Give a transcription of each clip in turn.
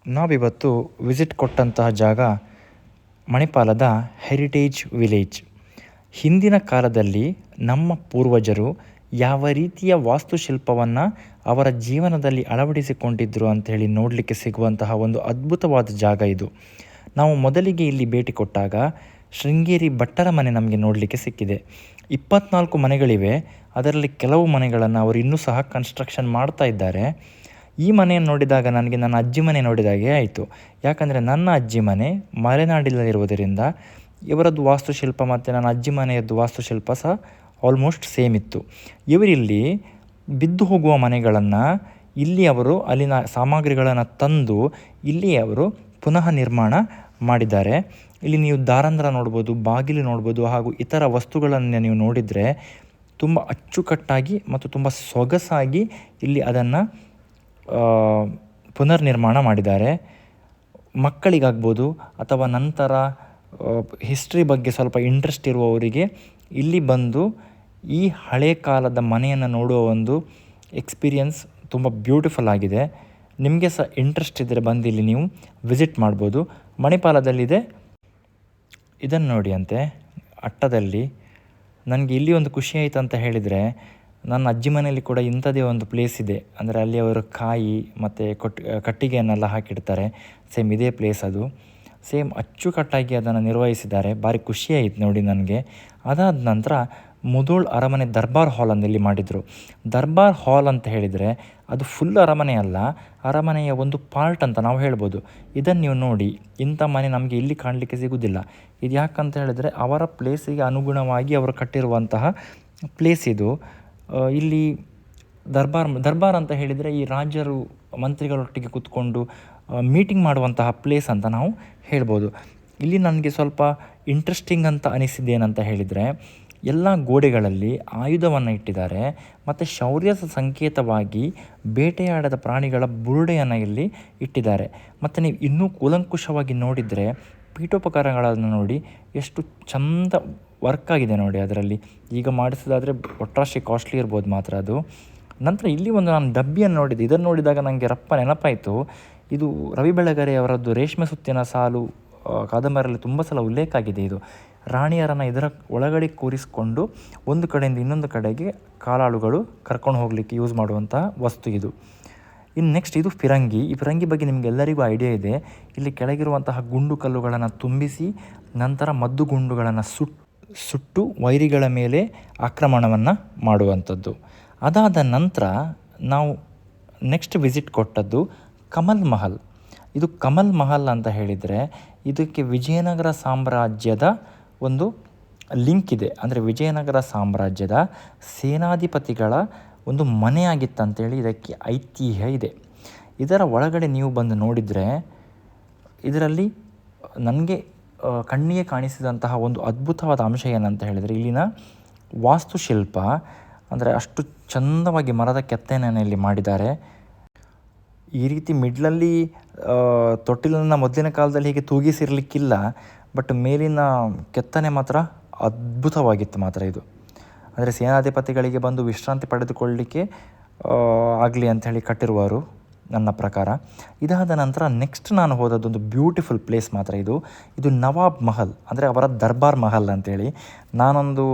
ನಾವಿವತ್ತು ವಿಸಿಟ್ ಕೊಟ್ಟಂತಹ ಜಾಗ ಮಣಿಪಾಲದ ಹೆರಿಟೇಜ್ ವಿಲೇಜ್. ಹಿಂದಿನ ಕಾಲದಲ್ಲಿ ನಮ್ಮ ಪೂರ್ವಜರು ಯಾವ ರೀತಿಯ ವಾಸ್ತುಶಿಲ್ಪವನ್ನು ಅವರ ಜೀವನದಲ್ಲಿ ಅಳವಡಿಸಿಕೊಂಡಿದ್ದರು ಅಂಥೇಳಿ ನೋಡಲಿಕ್ಕೆ ಸಿಗುವಂತಹ ಒಂದು ಅದ್ಭುತವಾದ ಜಾಗ ಇದು. ನಾವು ಮೊದಲಿಗೆ ಇಲ್ಲಿ ಭೇಟಿ ಕೊಟ್ಟಾಗ ಶೃಂಗೇರಿ ಭಟ್ಟರ ಮನೆ ನಮಗೆ ನೋಡಲಿಕ್ಕೆ ಸಿಕ್ಕಿದೆ. 24 ಮನೆಗಳಿವೆ. ಅದರಲ್ಲಿ ಕೆಲವು ಮನೆಗಳನ್ನು ಅವರು ಇನ್ನೂ ಸಹ ಕನ್ಸ್ಟ್ರಕ್ಷನ್ ಮಾಡ್ತಾ ಇದ್ದಾರೆ. ಈ ಮನೆಯನ್ನು ನೋಡಿದಾಗ ನನಗೆ ನನ್ನ ಅಜ್ಜಿ ಮನೆ ನೋಡಿದಾಗೆ ಆಯಿತು. ಯಾಕಂದರೆ ನನ್ನ ಅಜ್ಜಿ ಮನೆ ಮಲೆನಾಡಿನಲ್ಲಿರುವುದರಿಂದ ಇವರದ್ದು ವಾಸ್ತುಶಿಲ್ಪ ಮತ್ತು ನನ್ನ ಅಜ್ಜಿ ಮನೆಯದ್ದು ವಾಸ್ತುಶಿಲ್ಪ ಸಹ ಆಲ್ಮೋಸ್ಟ್ ಸೇಮ್ ಇತ್ತು. ಇವರಿಲ್ಲಿ ಬಿದ್ದು ಹೋಗುವ ಮನೆಗಳನ್ನು ಇಲ್ಲಿ ಅವರು ಅಲ್ಲಿನ ಸಾಮಗ್ರಿಗಳನ್ನು ತಂದು ಇಲ್ಲಿ ಅವರು ಪುನಃ ನಿರ್ಮಾಣ ಮಾಡಿದ್ದಾರೆ. ಇಲ್ಲಿ ನೀವು ದಾರಂದ್ರ ನೋಡ್ಬೋದು, ಬಾಗಿಲು ನೋಡ್ಬೋದು, ಹಾಗೂ ಇತರ ವಸ್ತುಗಳನ್ನು ನೀವು ನೋಡಿದರೆ ತುಂಬ ಅಚ್ಚುಕಟ್ಟಾಗಿ ಮತ್ತು ತುಂಬ ಸೊಗಸಾಗಿ ಇಲ್ಲಿ ಅದನ್ನು ಪುನರ್ನಿರ್ಮಾಣ ಮಾಡಿದ್ದಾರೆ. ಮಕ್ಕಳಿಗಾಗ್ಬೋದು ಅಥವಾ ನಂತರ ಹಿಸ್ಟ್ರಿ ಬಗ್ಗೆ ಸ್ವಲ್ಪ ಇಂಟ್ರೆಸ್ಟ್ ಇರುವವರಿಗೆ ಇಲ್ಲಿ ಬಂದು ಈ ಹಳೆ ಕಾಲದ ಮನೆಯನ್ನು ನೋಡುವ ಒಂದು ಎಕ್ಸ್ಪೀರಿಯನ್ಸ್ ತುಂಬ ಬ್ಯೂಟಿಫುಲ್ ಆಗಿದೆ. ನಿಮಗೆ ಸಹ ಇಂಟ್ರೆಸ್ಟ್ ಇದ್ದರೆ ಬಂದು ಇಲ್ಲಿ ನೀವು ವಿಸಿಟ್ ಮಾಡ್ಬೋದು. ಮಣಿಪಾಲದಲ್ಲಿದೆ. ಇದನ್ನು ನೋಡಿ ಅಂತೆ ಅಟ್ಟದಲ್ಲಿ. ನನಗೆ ಇಲ್ಲಿ ಒಂದು ಖುಷಿ ಆಯಿತು ಅಂತ ಹೇಳಿದರೆ, ನನ್ನ ಅಜ್ಜಿ ಮನೆಯಲ್ಲಿ ಕೂಡ ಇಂಥದ್ದೇ ಒಂದು ಪ್ಲೇಸ್ ಇದೆ. ಅಂದರೆ ಅಲ್ಲಿ ಅವರು ಕಾಯಿ ಮತ್ತು ಕಟ್ಟಿಗೆಯನ್ನೆಲ್ಲ ಹಾಕಿಡ್ತಾರೆ. ಸೇಮ್ ಇದೇ ಪ್ಲೇಸ್ ಅದು. ಸೇಮ್ ಅಚ್ಚುಕಟ್ಟಾಗಿ ಅದನ್ನು ನಿರ್ವಹಿಸಿದ್ದಾರೆ. ಭಾರಿ ಖುಷಿಯಾಯಿತು ನೋಡಿ ನನಗೆ. ಅದಾದ ನಂತರ ಮುಧೋಳ್ ಅರಮನೆ ದರ್ಬಾರ್ ಹಾಲ್ ಇಲ್ಲಿ ಮಾಡಿದರು. ದರ್ಬಾರ್ ಹಾಲ್ ಅಂತ ಹೇಳಿದರೆ ಅದು ಫುಲ್ ಅರಮನೆ ಅಲ್ಲ, ಅರಮನೆಯ ಒಂದು ಪಾರ್ಟ್ ಅಂತ ನಾವು ಹೇಳ್ಬೋದು. ಇದನ್ನು ನೀವು ನೋಡಿ, ಇಂಥ ಮನೆ ನಮಗೆ ಇಲ್ಲಿ ಕಾಣಲಿಕ್ಕೆ ಸಿಗೋದಿಲ್ಲ. ಇದು ಯಾಕಂತ ಹೇಳಿದರೆ ಅವರ ಪ್ಲೇಸಿಗೆ ಅನುಗುಣವಾಗಿ ಅವರು ಕಟ್ಟಿರುವಂತಹ ಪ್ಲೇಸ್ ಇದು. ಇಲ್ಲಿ ದರ್ಬಾರ್ ಅಂತ ಹೇಳಿದರೆ ಈ ರಾಜರು ಮಂತ್ರಿಗಳೊಟ್ಟಿಗೆ ಕೂತ್ಕೊಂಡು ಮೀಟಿಂಗ್ ಮಾಡುವಂತಹ ಪ್ಲೇಸ್ ಅಂತ ನಾವು ಹೇಳ್ಬೋದು. ಇಲ್ಲಿ ನನಗೆ ಸ್ವಲ್ಪ ಇಂಟ್ರೆಸ್ಟಿಂಗ್ ಅಂತ ಅನಿಸಿದ್ದೇನಂತ ಹೇಳಿದರೆ, ಎಲ್ಲ ಗೋಡೆಗಳಲ್ಲಿ ಆಯುಧವನ್ನು ಇಟ್ಟಿದ್ದಾರೆ ಮತ್ತು ಶೌರ್ಯದ ಸಂಕೇತವಾಗಿ ಬೇಟೆಯಾಡದ ಪ್ರಾಣಿಗಳ ಬುರುಡೆಯನ್ನು ಇಲ್ಲಿ ಇಟ್ಟಿದ್ದಾರೆ. ಮತ್ತು ನೀವು ಇನ್ನೂ ಕೂಲಂಕುಷವಾಗಿ ನೋಡಿದರೆ ಪೀಠೋಪಕರಣಗಳನ್ನು ನೋಡಿ ಎಷ್ಟು ಚಂದ ವರ್ಕ್ ಆಗಿದೆ ನೋಡಿ ಅದರಲ್ಲಿ. ಈಗ ಮಾಡಿಸೋದಾದರೆ ಒಟ್ರಾಶಿ ಕಾಸ್ಟ್ಲಿ ಇರ್ಬೋದು ಮಾತ್ರ ಅದು. ನಂತರ ಇಲ್ಲಿ ಒಂದು ನಾನು ಡಬ್ಬಿಯನ್ನು ನೋಡಿದೆ. ಇದನ್ನು ನೋಡಿದಾಗ ನನಗೆ ರಪ್ಪ ನೆನಪಾಯಿತು. ಇದು ರವಿ ಬೆಳಗೆರೆ ಅವರದ್ದು ರೇಷ್ಮೆ ಸುತ್ತಿನ ಸಾಲು ಕಾದಂಬರಿಯಲ್ಲಿ ತುಂಬ ಸಲ ಉಲ್ಲೇಖ ಆಗಿದೆ. ಇದು ರಾಣಿಯರನ್ನು ಇದರ ಒಳಗಡೆ ಕೂರಿಸಿಕೊಂಡು ಒಂದು ಕಡೆಯಿಂದ ಇನ್ನೊಂದು ಕಡೆಗೆ ಕಾಲಾಳುಗಳು ಕರ್ಕೊಂಡು ಹೋಗಲಿಕ್ಕೆ ಯೂಸ್ ಮಾಡುವಂತಹ ವಸ್ತು ಇದು. ಇನ್ನು ನೆಕ್ಸ್ಟ್ ಇದು ಫಿರಂಗಿ. ಈ ಫಿರಂಗಿ ಬಗ್ಗೆ ನಿಮಗೆಲ್ಲರಿಗೂ ಐಡಿಯಾ ಇದೆ. ಇಲ್ಲಿ ಕೆಳಗಿರುವಂತಹ ಗುಂಡು ಕಲ್ಲುಗಳನ್ನು ತುಂಬಿಸಿ ನಂತರ ಮದ್ದು ಗುಂಡುಗಳನ್ನು ಸುಟ್ಟು ವೈರಿಗಳ ಮೇಲೆ ಆಕ್ರಮಣವನ್ನು ಮಾಡುವಂಥದ್ದು. ಅದಾದ ನಂತರ ನಾವು ನೆಕ್ಸ್ಟ್ ವಿಸಿಟ್ ಕೊಟ್ಟದ್ದು ಕಮಲ್ ಮಹಲ್. ಇದು ಕಮಲ್ ಮಹಲ್ ಅಂತ ಹೇಳಿದರೆ ಇದಕ್ಕೆ ವಿಜಯನಗರ ಸಾಮ್ರಾಜ್ಯದ ಒಂದು ಲಿಂಕ್ ಇದೆ. ಅಂದರೆ ವಿಜಯನಗರ ಸಾಮ್ರಾಜ್ಯದ ಸೇನಾಧಿಪತಿಗಳ ಒಂದು ಮನೆಯಾಗಿತ್ತಂತೇಳಿ ಇದಕ್ಕೆ ಐತಿಹ್ಯ ಇದೆ. ಇದರ ಒಳಗಡೆ ನೀವು ಬಂದು ನೋಡಿದರೆ ಇದರಲ್ಲಿ ನನಗೆ ಕಣ್ಣಿಗೆ ಕಾಣಿಸಿದಂತಹ ಒಂದು ಅದ್ಭುತವಾದ ಅಂಶ ಏನಂತ ಹೇಳಿದರೆ, ಇಲ್ಲಿನ ವಾಸ್ತುಶಿಲ್ಪ ಅಂದರೆ ಅಷ್ಟು ಚಂದವಾಗಿ ಮರದ ಕೆತ್ತನೆಯನ್ನು ಇಲ್ಲಿ ಮಾಡಿದ್ದಾರೆ. ಈ ರೀತಿ ಮಿಡ್ಲಲ್ಲಿ ತೊಟ್ಟಿಲನ್ನು ಮೊದಲಿನ ಕಾಲದಲ್ಲಿ ಹೀಗೆ ತೂಗಿಸಿರಲಿಕ್ಕಿಲ್ಲ, ಬಟ್ ಮೇಲಿನ ಕೆತ್ತನೆ ಮಾತ್ರ ಅದ್ಭುತವಾಗಿತ್ತು ಮಾತ್ರ ಇದು. ಅಂದರೆ ಸೇನಾಧಿಪತಿಗಳಿಗೆ ಬಂದು ವಿಶ್ರಾಂತಿ ಪಡೆದುಕೊಳ್ಳಲಿಕ್ಕೆ ಆಗಲಿ ಅಂಥೇಳಿ ಕಟ್ಟಿರುವರು ನನ್ನ ಪ್ರಕಾರ. ಇದಾದ ನಂತರ ನೆಕ್ಸ್ಟ್ ನಾನು ಹೋದದ್ದೊಂದು ಬ್ಯೂಟಿಫುಲ್ ಪ್ಲೇಸ್ ಮಾತ್ರ ಇದು ನವಾಬ್ ಮಹಲ್, ಅಂದರೆ ಅವರ ದರ್ಬಾರ್ ಮಹಲ್ ಅಂಥೇಳಿ. ನಾನೊಂದು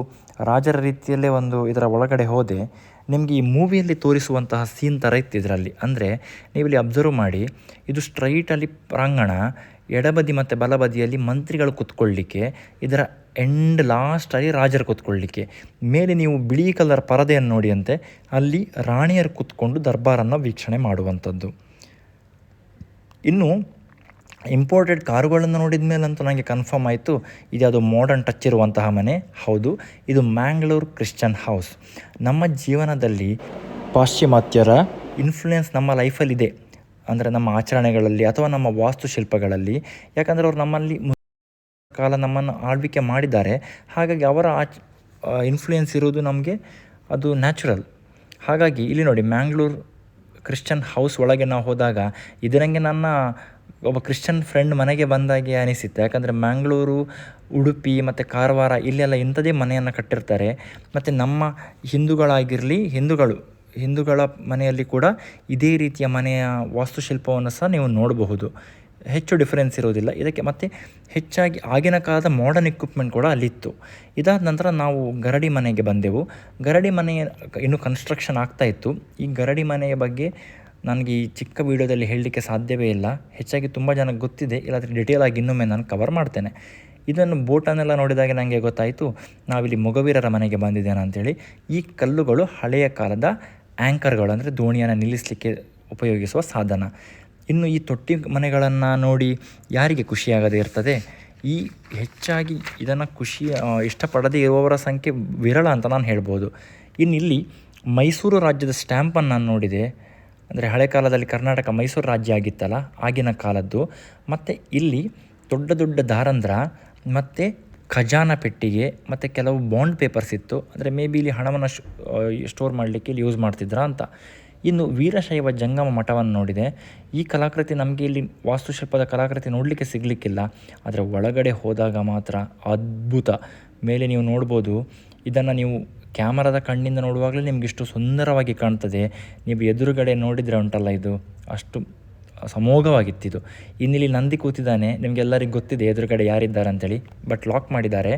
ರಾಜರ ರೀತಿಯಲ್ಲೇ ಒಂದು ಇದರ ಒಳಗಡೆ ಹೋದೆ. ನಿಮಗೆ ಈ ಮೂವಿಯಲ್ಲಿ ತೋರಿಸುವಂತಹ ಸೀನ್ ಥರ ಇತ್ತು ಇದರಲ್ಲಿ. ಅಂದರೆ ನೀವಿಲ್ಲಿ ಅಬ್ಸರ್ವ್ ಮಾಡಿ, ಇದು ಸ್ಟ್ರೈಟಲ್ಲಿ ಪ್ರಾಂಗಣ, ಎಡಬದಿ ಮತ್ತು ಬಲಬದಿಯಲ್ಲಿ ಮಂತ್ರಿಗಳು ಕೂತ್ಕೊಳ್ಳಿಕ್ಕೆ, ಇದರ ಲಾಸ್ಟಲ್ಲಿ ರಾಜರು ಕೂತ್ಕೊಳ್ಳಿಕ್ಕೆ. ಮೇಲೆ ನೀವು ಬಿಳಿ ಕಲರ್ ಪರದೆಯನ್ನು ನೋಡಿ ಅಂತೆ, ಅಲ್ಲಿ ರಾಣಿಯರು ಕೂತ್ಕೊಂಡು ದರ್ಬಾರನ್ನು ವೀಕ್ಷಣೆ ಮಾಡುವಂಥದ್ದು. ಇನ್ನು ಇಂಪೋರ್ಟೆಡ್ ಕಾರುಗಳನ್ನು ನೋಡಿದ ಮೇಲಂತೂ ನನಗೆ ಕನ್ಫರ್ಮ್ ಆಯಿತು, ಇದ್ಯಾವುದು ಮಾಡರ್ನ್ ಟಚ್ ಇರುವಂತಹ ಮನೆ. ಹೌದು, ಇದು ಮ್ಯಾಂಗ್ಳೂರ್ ಕ್ರಿಶ್ಚಿಯನ್ ಹೌಸ್. ನಮ್ಮ ಜೀವನದಲ್ಲಿ ಪಾಶ್ಚಿಮಾತ್ಯರ ಇನ್ಫ್ಲೂಯೆನ್ಸ್ ನಮ್ಮ ಲೈಫಲ್ಲಿದೆ, ಅಂದರೆ ನಮ್ಮ ಆಚರಣೆಗಳಲ್ಲಿ ಅಥವಾ ನಮ್ಮ ವಾಸ್ತುಶಿಲ್ಪಗಳಲ್ಲಿ. ಯಾಕಂದರೆ ಅವರು ನಮ್ಮಲ್ಲಿ ಕಾಲ ನಮ್ಮನ್ನು ಆಳ್ವಿಕೆ ಮಾಡಿದ್ದಾರೆ. ಹಾಗಾಗಿ ಅವರ ಇನ್ಫ್ಲೂಯೆನ್ಸ್ ಇರೋದು ನಮಗೆ ಅದು ನ್ಯಾಚುರಲ್. ಹಾಗಾಗಿ ಇಲ್ಲಿ ನೋಡಿ, ಮ್ಯಾಂಗ್ಳೂರ್ ಕ್ರಿಶ್ಚಿಯನ್ ಹೌಸ್ ಒಳಗೆ ನಾವು ಹೋದಾಗ ಇದರಂಗೆ ನನ್ನ ಒಬ್ಬ ಕ್ರಿಶ್ಚಿಯನ್ ಫ್ರೆಂಡ್ ಮನೆಗೆ ಬಂದಾಗೆ ಅನಿಸಿತ್ತು. ಯಾಕಂದರೆ ಮ್ಯಾಂಗ್ಳೂರು, ಉಡುಪಿ ಮತ್ತು ಕಾರವಾರ ಇಲ್ಲೆಲ್ಲ ಇಂಥದ್ದೇ ಮನೆಯನ್ನು ಕಟ್ಟಿರ್ತಾರೆ. ಮತ್ತು ನಮ್ಮ ಹಿಂದೂಗಳು ಹಿಂದೂಗಳ ಮನೆಯಲ್ಲಿ ಕೂಡ ಇದೇ ರೀತಿಯ ಮನೆಯ ವಾಸ್ತುಶಿಲ್ಪವನ್ನು ಸಹ ನೀವು ನೋಡಬಹುದು. ಹೆಚ್ಚು ಡಿಫರೆನ್ಸ್ ಇರೋದಿಲ್ಲ ಇದಕ್ಕೆ. ಮತ್ತು ಹೆಚ್ಚಾಗಿ ಆಗಿನ ಕಾಲದ ಮಾಡರ್ನ್ ಇಕ್ವಿಪ್ಮೆಂಟ್ ಕೂಡ ಅಲ್ಲಿತ್ತು. ಇದಾದ ನಂತರ ನಾವು ಗರಡಿ ಮನೆಗೆ ಬಂದೆವು. ಗರಡಿ ಮನೆ ಇನ್ನೂ ಕನ್ಸ್ಟ್ರಕ್ಷನ್ ಆಗ್ತಾಯಿತ್ತು. ಈ ಗರಡಿ ಮನೆಯ ಬಗ್ಗೆ ನನಗೆ ಈ ಚಿಕ್ಕ ವೀಡಿಯೋದಲ್ಲಿ ಹೇಳಲಿಕ್ಕೆ ಸಾಧ್ಯವೇ ಇಲ್ಲ. ಹೆಚ್ಚಾಗಿ ತುಂಬ ಜನಕ್ಕೆ ಗೊತ್ತಿದೆ, ಇಲ್ಲಾಂದರೆ ಡಿಟೇಲ್ ಆಗಿ ಇನ್ನೊಮ್ಮೆ ನಾನು ಕವರ್ ಮಾಡ್ತೇನೆ. ಇದನ್ನು ಬೋಟನ್ನೆಲ್ಲ ನೋಡಿದಾಗ ನನಗೆ ಗೊತ್ತಾಯಿತು ನಾವಿಲ್ಲಿ ಮೊಗವೀರರ ಮನೆಗೆ ಬಂದಿದ್ದೇನೆ ಅಂಥೇಳಿ. ಈ ಕಲ್ಲುಗಳು ಹಳೆಯ ಕಾಲದ ಆ್ಯಂಕರ್ಗಳು, ಅಂದರೆ ದೋಣಿಯನ್ನು ನಿಲ್ಲಿಸಲಿಕ್ಕೆ ಉಪಯೋಗಿಸುವ ಸಾಧನ. ಇನ್ನು ಈ ತೊಟ್ಟಿ ಮನೆಗಳನ್ನು ನೋಡಿ ಯಾರಿಗೆ ಖುಷಿಯಾಗದೇ ಇರ್ತದೆ? ಈ ಹೆಚ್ಚಾಗಿ ಇದನ್ನು ಇಷ್ಟಪಡದೇ ಇರುವವರ ಸಂಖ್ಯೆ ವಿರಳ ಅಂತ ನಾನು ಹೇಳ್ಬೋದು. ಇನ್ನು ಇಲ್ಲಿ ಮೈಸೂರು ರಾಜ್ಯದ ಸ್ಟ್ಯಾಂಪನ್ನು ನಾನು ನೋಡಿದೆ. ಅಂದರೆ ಹಳೆ ಕಾಲದಲ್ಲಿ ಕರ್ನಾಟಕ ಮೈಸೂರು ರಾಜ್ಯ ಆಗಿತ್ತಲ್ಲ, ಆಗಿನ ಕಾಲದ್ದು. ಮತ್ತು ಇಲ್ಲಿ ದೊಡ್ಡ ದೊಡ್ಡ ದಾರಂದ್ರ ಮತ್ತು ಖಜಾನ ಪೆಟ್ಟಿಗೆ ಮತ್ತು ಕೆಲವು ಬಾಂಡ್ ಪೇಪರ್ಸ್ ಇತ್ತು. ಅಂದರೆ ಮೇ ಬಿ ಇಲ್ಲಿ ಹಣವನ್ನು ಸ್ಟೋರ್ ಮಾಡಲಿಕ್ಕೆ ಇಲ್ಲಿ ಯೂಸ್ ಮಾಡ್ತಿದ್ರಾ ಅಂತ. ಇನ್ನು ವೀರಶೈವ ಜಂಗಮ ಮಠವನ್ನು ನೋಡಿದೆ. ಈ ಕಲಾಕೃತಿ ನಮಗೆ ಇಲ್ಲಿ ವಾಸ್ತುಶಿಲ್ಪದ ಕಲಾಕೃತಿ ನೋಡಲಿಕ್ಕೆ ಸಿಗಲಿಕ್ಕಿಲ್ಲ, ಆದರೆ ಒಳಗಡೆ ಹೋದಾಗ ಮಾತ್ರ ಅದ್ಭುತ. ಮೇಲೆ ನೀವು ನೋಡ್ಬೋದು, ಇದನ್ನು ನೀವು ಕ್ಯಾಮರಾದ ಕಣ್ಣಿಂದ ನೋಡುವಾಗಲೇ ನಿಮಗಿಷ್ಟು ಸುಂದರವಾಗಿ ಕಾಣ್ತದೆ. ನೀವು ಎದುರುಗಡೆ ನೋಡಿದರೆ ಉಂಟಲ್ಲ, ಇದು ಅಷ್ಟು ಸಮೋಘವಾಗಿತ್ತಿದು. ಇನ್ನಿಲ್ಲಿ ನಂದಿ ಕೂತಿದ್ದಾನೆ, ನಿಮಗೆಲ್ಲರಿಗೂ ಗೊತ್ತಿದೆ ಎದುರುಗಡೆ ಯಾರಿದ್ದಾರೆ ಅಂಥೇಳಿ, ಬಟ್ ಲಾಕ್ ಮಾಡಿದ್ದಾರೆ.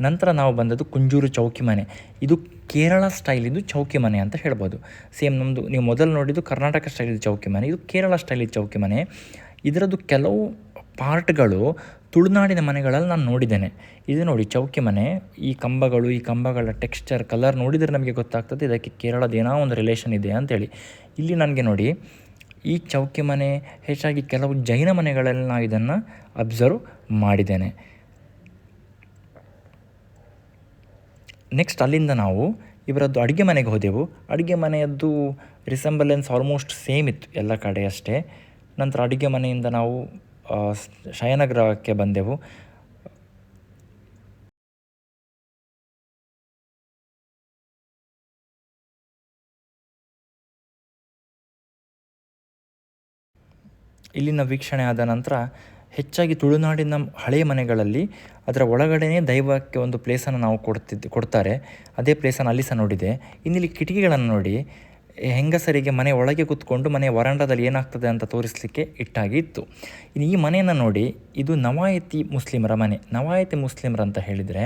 ನಂತರ ನಾವು ಬಂದದ್ದು ಕುಂಜೂರು ಚೌಕಿ ಮನೆ. ಇದು ಕೇರಳ ಸ್ಟೈಲಿದ್ದು ಚೌಕಿ ಮನೆ ಅಂತ ಹೇಳ್ಬೋದು. ಸೇಮ್ ನಮ್ಮದು ನೀವು ಮೊದಲು ನೋಡಿದ್ದು ಕರ್ನಾಟಕ ಸ್ಟೈಲಿದ್ದು ಚೌಕಿ ಮನೆ, ಇದು ಕೇರಳ ಸ್ಟೈಲಿದ್ದು ಚೌಕಿ ಮನೆ. ಇದರದ್ದು ಕೆಲವು ಪಾರ್ಟ್ಗಳು ತುಳುನಾಡಿನ ಮನೆಗಳಲ್ಲಿ ನಾನು ನೋಡಿದ್ದೇನೆ. ಇದು ನೋಡಿ ಚೌಕಿ ಮನೆ. ಈ ಕಂಬಗಳ ಟೆಕ್ಸ್ಚರ್, ಕಲರ್ ನೋಡಿದರೆ ನಮಗೆ ಗೊತ್ತಾಗ್ತದೆ ಇದಕ್ಕೆ ಕೇರಳದ ಏನೋ ಒಂದು ರಿಲೇಷನ್ ಇದೆ ಅಂಥೇಳಿ. ಇಲ್ಲಿ ನನಗೆ ನೋಡಿ ಈ ಚೌಕಿ ಮನೆ ಹೆಚ್ಚಾಗಿ ಕೆಲವು ಜೈನ ಮನೆಗಳಲ್ಲಿ ನಾವು ಇದನ್ನು ಅಬ್ಸರ್ವ್ ಮಾಡಿದ್ದೇನೆ. ನೆಕ್ಸ್ಟ್ ಅಲ್ಲಿಂದ ನಾವು ಇವರದ್ದು ಅಡುಗೆ ಮನೆಗೆ ಹೋದೆವು. ಅಡುಗೆ ಮನೆಯದ್ದು ರಿಸೆಂಬಲೆನ್ಸ್ ಆಲ್ಮೋಸ್ಟ್ ಸೇಮ್ ಇತ್ತು ಎಲ್ಲ ಕಡೆ ಅಷ್ಟೇ. ನಂತರ ಅಡುಗೆ ಮನೆಯಿಂದ ನಾವು ಶಯನಗೃಹಕ್ಕೆ ಬಂದೆವು. ಇಲ್ಲಿನ ವೀಕ್ಷಣೆ ಆದ ನಂತರ ಹೆಚ್ಚಾಗಿ ತುಳುನಾಡಿನ ಹಳೆಯ ಮನೆಗಳಲ್ಲಿ ಅದರ ಒಳಗಡೆನೇ ದೈವಕ್ಕೆ ಒಂದು ಪ್ಲೇಸನ್ನು ನಾವು ಕೊಡ್ತಾರೆ. ಅದೇ ಪ್ಲೇಸನ್ನು ಅಲ್ಲಿ ಸಹ ನೋಡಿದೆ. ಇನ್ನಿಲ್ಲಿ ಕಿಟಕಿಗಳನ್ನು ನೋಡಿ, ಹೆಂಗಸರಿಗೆ ಮನೆ ಒಳಗೆ ಕೂತ್ಕೊಂಡು ಮನೆಯ ವರಾಂಡದಲ್ಲಿ ಏನಾಗ್ತದೆ ಅಂತ ತೋರಿಸಲಿಕ್ಕೆ ಇಟ್ಟಾಗಿ ಇತ್ತು. ಇನ್ನು ಈ ಮನೆಯನ್ನು ನೋಡಿ, ಇದು ನವಾಯತಿ ಮುಸ್ಲಿಮರ ಮನೆ. ನವಾಯತಿ ಮುಸ್ಲಿಮರು ಅಂತ ಹೇಳಿದರೆ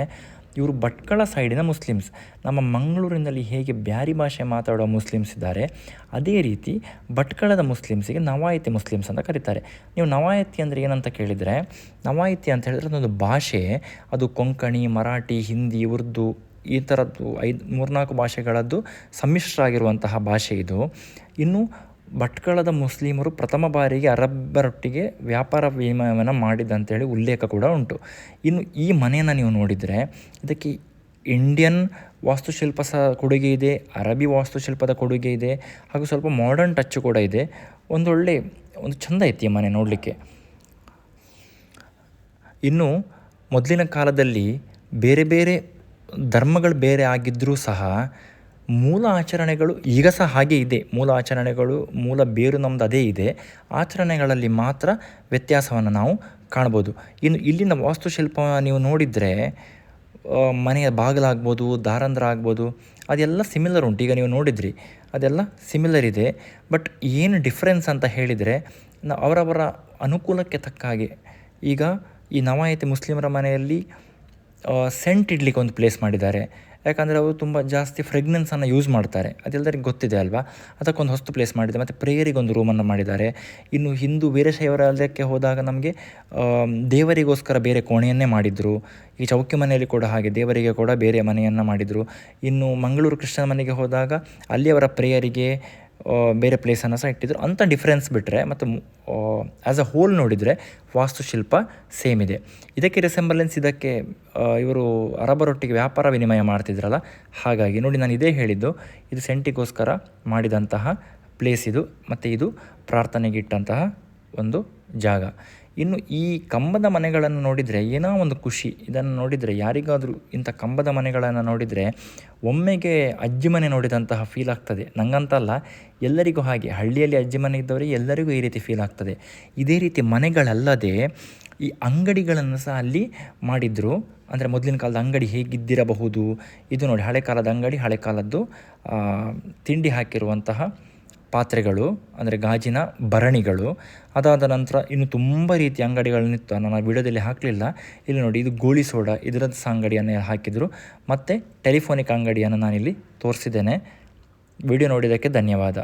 ಇವರು ಭಟ್ಕಳ ಸೈಡಿನ ಮುಸ್ಲಿಮ್ಸ್. ನಮ್ಮ ಮಂಗಳೂರಿನಲ್ಲಿ ಹೇಗೆ ಬ್ಯಾರಿ ಭಾಷೆ ಮಾತಾಡೋ ಮುಸ್ಲಿಮ್ಸ್ ಇದ್ದಾರೆ, ಅದೇ ರೀತಿ ಭಟ್ಕಳದ ಮುಸ್ಲಿಮ್ಸಿಗೆ ನವಾಯತಿ ಮುಸ್ಲಿಮ್ಸ್ ಅಂತ ಕರೀತಾರೆ. ನೀವು ನವಾಯತಿ ಅಂದರೆ ಏನಂತ ಕೇಳಿದರೆ, ನವಾಯತಿ ಅಂತ ಹೇಳಿದ್ರೆ ಅದೊಂದು ಭಾಷೆ. ಅದು ಕೊಂಕಣಿ, ಮರಾಠಿ, ಹಿಂದಿ, ಉರ್ದು ಈ ಥರದ್ದು 3-4 ಭಾಷೆಗಳದ್ದು ಸಮ್ಮಿಶ್ರ ಆಗಿರುವಂತಹ ಭಾಷೆ ಇದು. ಇನ್ನು ಭಟ್ಕಳದ ಮುಸ್ಲಿಮರು ಪ್ರಥಮ ಬಾರಿಗೆ ಅರಬ್ಬರೊಟ್ಟಿಗೆ ವ್ಯಾಪಾರ ವಿನಿಮಯವನ್ನು ಮಾಡಿದಂಥೇಳಿ ಉಲ್ಲೇಖ ಕೂಡ ಉಂಟು. ಇನ್ನು ಈ ಮನೆಯನ್ನು ನೀವು ನೋಡಿದರೆ ಇದಕ್ಕೆ ಇಂಡಿಯನ್ ವಾಸ್ತುಶಿಲ್ಪ ಸಹ ಕೊಡುಗೆ ಇದೆ, ಅರಬ್ಬಿ ವಾಸ್ತುಶಿಲ್ಪದ ಕೊಡುಗೆ ಇದೆ, ಹಾಗೂ ಸ್ವಲ್ಪ ಮಾಡರ್ನ್ ಟಚ್ ಕೂಡ ಇದೆ. ಒಂದು ಚೆಂದ ಐತಿ ಈ ಮನೆ ನೋಡಲಿಕ್ಕೆ. ಇನ್ನು ಮೊದಲಿನ ಕಾಲದಲ್ಲಿ ಬೇರೆ ಬೇರೆ ಧರ್ಮಗಳು ಬೇರೆ ಆಗಿದ್ದರೂ ಸಹ ಮೂಲ ಆಚರಣೆಗಳು ಈಗ ಸಹ ಹಾಗೆ ಇದೆ. ಮೂಲ ಬೇರು ನಮ್ಮದು ಅದೇ ಇದೆ. ಆಚರಣೆಗಳಲ್ಲಿ ಮಾತ್ರ ವ್ಯತ್ಯಾಸವನ್ನು ನಾವು ಕಾಣ್ಬೋದು. ಇನ್ನು ಇಲ್ಲಿನ ವಾಸ್ತುಶಿಲ್ಪ ನೀವು ನೋಡಿದರೆ ಮನೆಯ ಬಾಗಿಲಾಗ್ಬೋದು, ದಾರಂದ್ರ ಆಗ್ಬೋದು, ಅದೆಲ್ಲ ಸಿಮಿಲರ್ ಉಂಟು. ಈಗ ನೀವು ನೋಡಿದ್ರಿ ಅದೆಲ್ಲ ಸಿಮಿಲರ್ ಇದೆ. ಬಟ್ ಏನು ಡಿಫ್ರೆನ್ಸ್ ಅಂತ ಹೇಳಿದರೆ ಅವರವರ ಅನುಕೂಲಕ್ಕೆ ತಕ್ಕ ಹಾಗೆ. ಈಗ ಈ ನವಾಯತಿ ಮುಸ್ಲಿಮರ ಮನೆಯಲ್ಲಿ ಸೆಂಟ್ ಇಡ್ಲಿಕ್ಕೆ ಒಂದು ಪ್ಲೇಸ್ ಮಾಡಿದ್ದಾರೆ. ಯಾಕಂದರೆ ಅವರು ತುಂಬ ಜಾಸ್ತಿ ಫ್ರೆಗ್ನೆನ್ಸನ್ನು ಯೂಸ್ ಮಾಡ್ತಾರೆ, ಅದೆಲ್ಲರಿಗೂ ಗೊತ್ತಿದೆ ಅಲ್ವಾ. ಅದಕ್ಕೊಂದು ಹೊಸ್ತು ಪ್ಲೇಸ್ ಮಾಡಿದೆ. ಮತ್ತು ಪ್ರೇಯರಿಗೊಂದು ರೂಮನ್ನು ಮಾಡಿದ್ದಾರೆ. ಇನ್ನು ಹಿಂದೂ ವೀರಶೈವರಕ್ಕೆ ಹೋದಾಗ ನಮಗೆ ದೇವರಿಗೋಸ್ಕರ ಬೇರೆ ಕೋಣೆಯನ್ನೇ ಮಾಡಿದರು. ಈ ಚೌಕಿ ಮನೆಯಲ್ಲಿ ಕೂಡ ಹಾಗೆ ದೇವರಿಗೆ ಕೂಡ ಬೇರೆ ಮನೆಯನ್ನು ಮಾಡಿದರು. ಇನ್ನು ಮಂಗಳೂರು ಕೃಷ್ಣನ ಮನೆಗೆ ಹೋದಾಗ ಅಲ್ಲಿ ಅವರ ಪ್ರೇಯರಿಗೆ ಬೇರೆ ಪ್ಲೇಸನ್ನು ಸಹ ಇಟ್ಟಿದ್ರು ಅಂತ ಡಿಫ್ರೆನ್ಸ್ ಬಿಟ್ಟರೆ, ಮತ್ತು ಆ್ಯಸ್ ಅ ಹೋಲ್ ನೋಡಿದರೆ ವಾಸ್ತುಶಿಲ್ಪ ಸೇಮ್ ಇದೆ. ಇದಕ್ಕೆ ರಿಸೆಂಬಲೆನ್ಸ್ ಇದಕ್ಕೆ ಇವರು ಅರಬ್ಬರೊಟ್ಟಿಗೆ ವ್ಯಾಪಾರ ವಿನಿಮಯ ಮಾಡ್ತಿದ್ರಲ್ಲ, ಹಾಗಾಗಿ ನೋಡಿ ನಾನು ಇದೇ ಹೇಳಿದ್ದು, ಇದು ಸೆಂಟಿಗೋಸ್ಕರ ಮಾಡಿದಂತಹ ಪ್ಲೇಸ್ ಇದು, ಮತ್ತು ಇದು ಪ್ರಾರ್ಥನೆಗೆ ಇಟ್ಟಂತಹ ಒಂದು ಜಾಗ. ಇನ್ನು ಈ ಕಂಬದ ಮನೆಗಳನ್ನು ನೋಡಿದರೆ ಏನೋ ಒಂದು ಖುಷಿ. ಇದನ್ನು ನೋಡಿದರೆ ಯಾರಿಗಾದರೂ ಇಂಥ ಕಂಬದ ಮನೆಗಳನ್ನು ನೋಡಿದರೆ ಒಮ್ಮೆಗೆ ಅಜ್ಜಿ ಮನೆ ನೋಡಿದಂತಹ ಫೀಲ್ ಆಗ್ತದೆ. ನನಗಂತಲ್ಲ, ಎಲ್ಲರಿಗೂ ಹಾಗೆ. ಹಳ್ಳಿಯಲ್ಲಿ ಅಜ್ಜಿ ಮನೆ ಇದ್ದವರಿಗೆ ಎಲ್ಲರಿಗೂ ಈ ರೀತಿ ಫೀಲ್ ಆಗ್ತದೆ. ಇದೇ ರೀತಿ ಮನೆಗಳಲ್ಲದೆ ಈ ಅಂಗಡಿಗಳನ್ನು ಸಹ ಅಲ್ಲಿ ಮಾಡಿದರು. ಅಂದರೆ ಮೊದಲಿನ ಕಾಲದ ಅಂಗಡಿ ಹೇಗಿದ್ದಿರಬಹುದು, ಇದು ನೋಡಿ ಹಳೆ ಕಾಲದ ಅಂಗಡಿ, ಹಳೆ ಕಾಲದ್ದು ತಿಂಡಿ ಹಾಕಿರುವಂತಹ ಪಾತ್ರೆಗಳು, ಅಂದರೆ ಗಾಜಿನ ಭರಣಿಗಳು. ಅದಾದ ನಂತರ ಇನ್ನು ತುಂಬ ರೀತಿಯ ಅಂಗಡಿಗಳನ್ನಿತ್ತು, ನಾನು ಆ ವಿಡಿಯೋದಲ್ಲಿ ಹಾಕಲಿಲ್ಲ. ಇಲ್ಲಿ ನೋಡಿ, ಇದು ಗೋಳಿ ಸೋಡಾ ಇದರದ್ದು ಸಹ ಅಂಗಡಿಯನ್ನು ಹಾಕಿದರು. ಮತ್ತು ಟೆಲಿಫೋನಿಕ್ ಅಂಗಡಿಯನ್ನು ನಾನಿಲ್ಲಿ ತೋರಿಸಿದ್ದೇನೆ. ವಿಡಿಯೋ ನೋಡಿದ್ದಕ್ಕೆ ಧನ್ಯವಾದ.